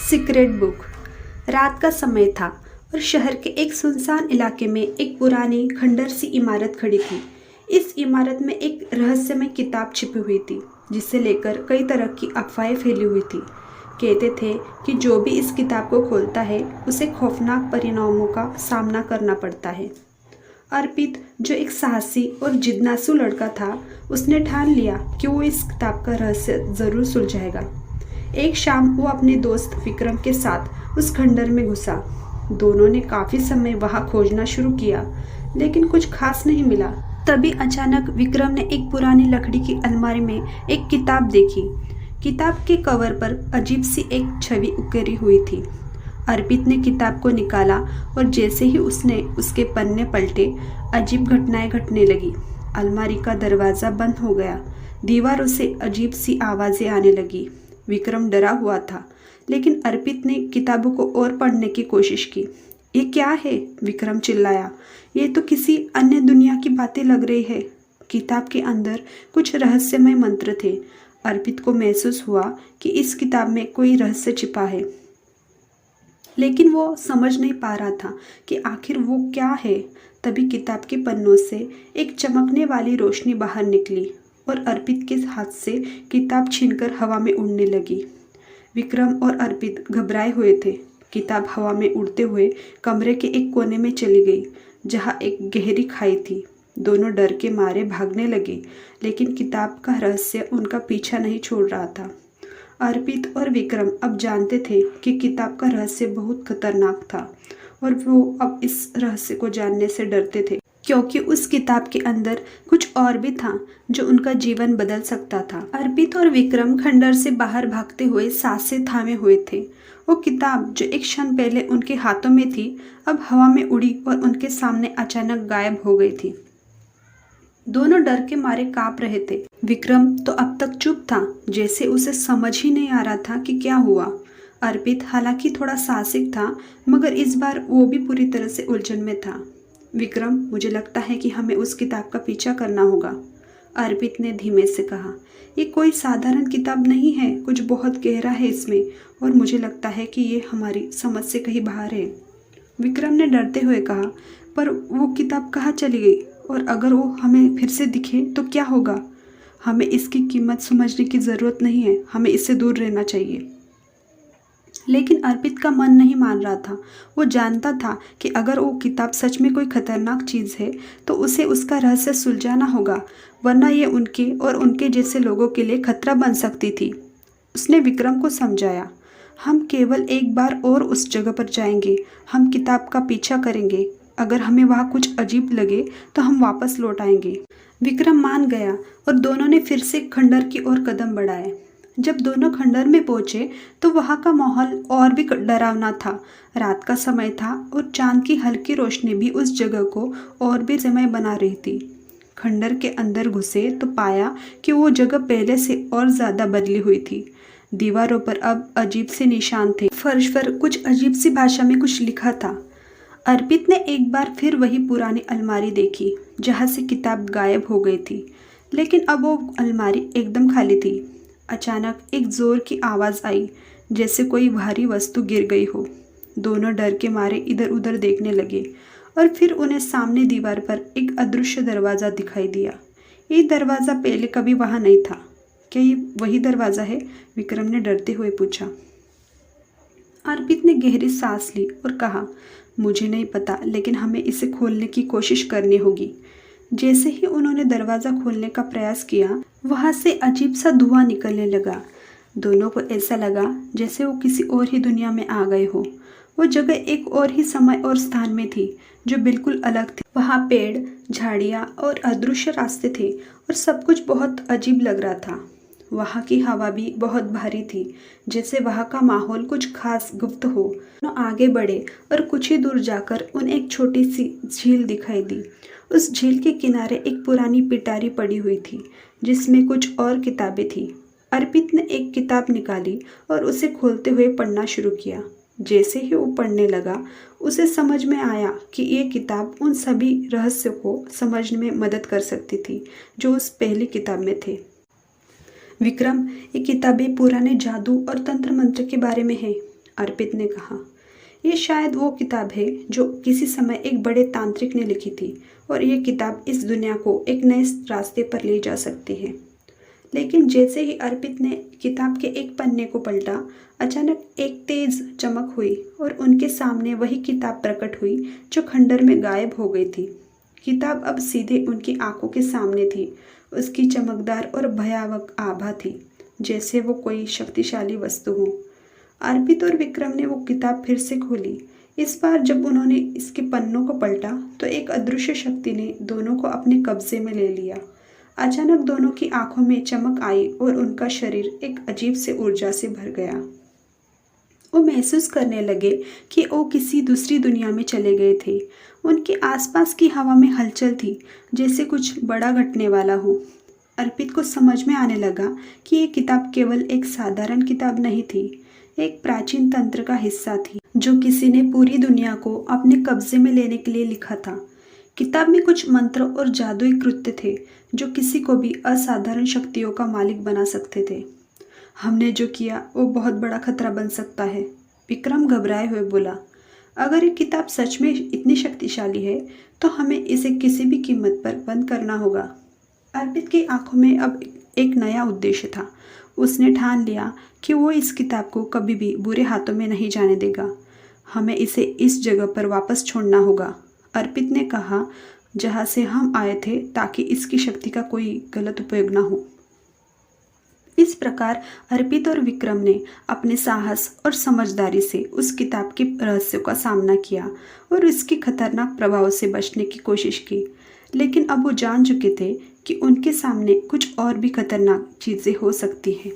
Secret book. रात का समय था और शहर के एक सुनसान इलाके में एक पुरानी खंडर सी इमारत खड़ी थी। इस इमारत में एक रहस्यमय किताब छिपी हुई थी, जिसे लेकर कई तरह की अफवाहें फैली हुई थी। कहते थे कि जो भी इस किताब को खोलता है उसे खौफनाक परिणामों का सामना करना पड़ता है। अर्पित, जो एक साहसी और जिज्ञासु लड़का था, उसने ठान लिया कि वो इस किताब का रहस्य जरूर सुलझाएगा। एक शाम वो अपने दोस्त विक्रम के साथ उस खंडर में घुसा। दोनों ने काफी समय वहां खोजना शुरू किया, लेकिन कुछ खास नहीं मिला। तभी अचानक विक्रम ने एक पुरानी लकड़ी की अलमारी में एक किताब देखी। किताब के कवर पर अजीब सी एक छवि उकेरी हुई थी। अर्पित ने किताब को निकाला और जैसे ही उसने उसके पन्ने पलटे, अजीब घटनाएं घटने लगी। अलमारी का दरवाजा बंद हो गया। दीवारों से अजीब सी आवाजें आने लगी। विक्रम डरा हुआ था, लेकिन अर्पित ने किताबों को और पढ़ने की कोशिश की। ये क्या है? विक्रम चिल्लाया। ये तो किसी अन्य दुनिया की बातें लग रही है। किताब के अंदर कुछ रहस्यमय मंत्र थे। अर्पित को महसूस हुआ कि इस किताब में कोई रहस्य छिपा है, लेकिन वो समझ नहीं पा रहा था कि आखिर वो क्या है। तभी किताब के पन्नों से एक चमकने वाली रोशनी बाहर निकली और अर्पित के हाथ से किताब छीनकर हवा में उड़ने लगी। विक्रम और अर्पित घबराए हुए थे। किताब हवा में उड़ते हुए कमरे के एक कोने में चली गई, जहां एक गहरी खाई थी। दोनों डर के मारे भागने लगे, लेकिन किताब का रहस्य उनका पीछा नहीं छोड़ रहा था। अर्पित और विक्रम अब जानते थे कि किताब का रहस्य बहुत खतरनाक था, और वो अब इस रहस्य को जानने से डरते थे, क्योंकि उस किताब के अंदर कुछ और भी था जो उनका जीवन बदल सकता था। अर्पित और विक्रम खंडर से बाहर भागते हुए सांसें थामे हुए थे। वो किताब जो एक क्षण पहले उनके हाथों में थी, अब हवा में उड़ी और उनके सामने अचानक गायब हो गई थी। दोनों डर के मारे कांप रहे थे। विक्रम तो अब तक चुप था, जैसे उसे समझ ही नहीं आ रहा था कि क्या हुआ। अर्पित हालांकि थोड़ा साहसिक था, मगर इस बार वो भी पूरी तरह से उलझन में था। विक्रम, मुझे लगता है कि हमें उस किताब का पीछा करना होगा, अर्पित ने धीमे से कहा। ये कोई साधारण किताब नहीं है, कुछ बहुत गहरा है इसमें, और मुझे लगता है कि ये हमारी समझ से कहीं बाहर है। विक्रम ने डरते हुए कहा, पर वो किताब कहाँ चली गई? और अगर वो हमें फिर से दिखे तो क्या होगा? हमें इसकी कीमत समझने की ज़रूरत नहीं है, हमें इससे दूर रहना चाहिए। लेकिन अर्पित का मन नहीं मान रहा था। वो जानता था कि अगर वो किताब सच में कोई खतरनाक चीज़ है तो उसे उसका रहस्य सुलझाना होगा, वरना ये उनके और उनके जैसे लोगों के लिए खतरा बन सकती थी। उसने विक्रम को समझाया, हम केवल एक बार और उस जगह पर जाएंगे, हम किताब का पीछा करेंगे। अगर हमें वहाँ कुछ अजीब लगे तो हम वापस लौट आएंगे। विक्रम मान गया और दोनों ने फिर से खंडर की ओर कदम बढ़ाए। जब दोनों खंडर में पहुंचे तो वहां का माहौल और भी डरावना था। रात का समय था और चांद की हल्की रोशनी भी उस जगह को और भी समय बना रही थी। खंडर के अंदर घुसे तो पाया कि वो जगह पहले से और ज्यादा बदली हुई थी। दीवारों पर अब अजीब से निशान थे। फर्श पर कुछ अजीब सी भाषा में कुछ लिखा था। अर्पित ने एक बार फिर वही पुरानी अलमारी देखी, जहाँ से किताब गायब हो गई थी, लेकिन अब वो अलमारी एकदम खाली थी। अचानक एक जोर की आवाज़ आई, जैसे कोई भारी वस्तु गिर गई हो। दोनों डर के मारे इधर उधर देखने लगे और फिर उन्हें सामने दीवार पर एक अदृश्य दरवाज़ा दिखाई दिया। ये दरवाज़ा पहले कभी वहाँ नहीं था। क्या ये वही दरवाज़ा है? विक्रम ने डरते हुए पूछा। अर्पित ने गहरी सांस ली और कहा, मुझे नहीं पता, लेकिन हमें इसे खोलने की कोशिश करनी होगी। जैसे ही उन्होंने दरवाज़ा खोलने का प्रयास किया, वहाँ से अजीब सा धुआं निकलने लगा। दोनों को ऐसा लगा जैसे वो किसी और ही दुनिया में आ गए हो। वो जगह एक और ही समय और स्थान में थी, जो बिल्कुल अलग थी। वहाँ पेड़, झाड़ियाँ और अदृश्य रास्ते थे और सब कुछ बहुत अजीब लग रहा था। वहाँ की हवा भी बहुत भारी थी, जैसे वहाँ का माहौल कुछ खास गुप्त हो। दोनों आगे बढ़े और कुछ ही दूर जाकर उन्हें एक छोटी सी झील दिखाई दी। उस झील के किनारे एक पुरानी पिटारी पड़ी हुई थी, जिसमें कुछ और किताबें थी। अर्पित ने एक किताब निकाली और उसे खोलते हुए पढ़ना शुरू किया। जैसे ही वो पढ़ने लगा, उसे समझ में आया कि ये किताब उन सभी रहस्यों को समझने में मदद कर सकती थी जो उस पहली किताब में थे। विक्रम, ये किताबें पुराने जादू और तंत्र मंत्र के बारे में है। अर्पित ने कहा। ये शायद वो किताब है जो किसी समय एक बड़े तांत्रिक ने लिखी थी और ये किताब इस दुनिया को एक नए रास्ते पर ले जा सकती है। लेकिन जैसे ही अर्पित ने किताब के एक पन्ने को पलटा, अचानक एक तेज चमक हुई और उनके सामने वही किताब प्रकट हुई जो खंडर में गायब हो गई थी। किताब अब सीधे उनकी आंखों के सामने थी। उसकी चमकदार और भयावह आभा थी, जैसे वो कोई शक्तिशाली वस्तु हो। अर्पित और विक्रम ने वो किताब फिर से खोली। इस बार जब उन्होंने इसके पन्नों को पलटा तो एक अदृश्य शक्ति ने दोनों को अपने कब्जे में ले लिया। अचानक दोनों की आंखों में चमक आई और उनका शरीर एक अजीब से ऊर्जा से भर गया। वो महसूस करने लगे कि वो किसी दूसरी दुनिया में चले गए थे। उनके आसपास की हवा में हलचल थी, जैसे कुछ बड़ा घटने वाला हो। अर्पित को समझ में आने लगा कि ये किताब केवल एक साधारण किताब नहीं थी, एक प्राचीन तंत्र का हिस्सा थी जो किसी ने पूरी दुनिया को अपने कब्जे में लेने के लिए लिखा था। किताब में कुछ मंत्र और जादुई कृत्य थे जो किसी को भी असाधारण शक्तियों का मालिक बना सकते थे। हमने जो किया वो बहुत बड़ा खतरा बन सकता है, विक्रम घबराए हुए बोला। अगर ये किताब सच में इतनी शक्तिशाली है तो हमें इसे किसी भी कीमत पर बंद करना होगा। अर्पित की आंखों में अब एक नया उद्देश्य था। उसने ठान लिया कि वो इस किताब को कभी भी बुरे हाथों में नहीं जाने देगा। हमें इसे इस जगह पर वापस छोड़ना होगा, अर्पित ने कहा, जहाँ से हम आए थे, ताकि इसकी शक्ति का कोई गलत उपयोग ना हो। इस प्रकार अर्पित और विक्रम ने अपने साहस और समझदारी से उस किताब के रहस्यों का सामना किया और इसके खतरनाक प्रभाव से बचने की कोशिश की। लेकिन अब वो जान चुके थे कि उनके सामने कुछ और भी खतरनाक चीज़ें हो सकती हैं।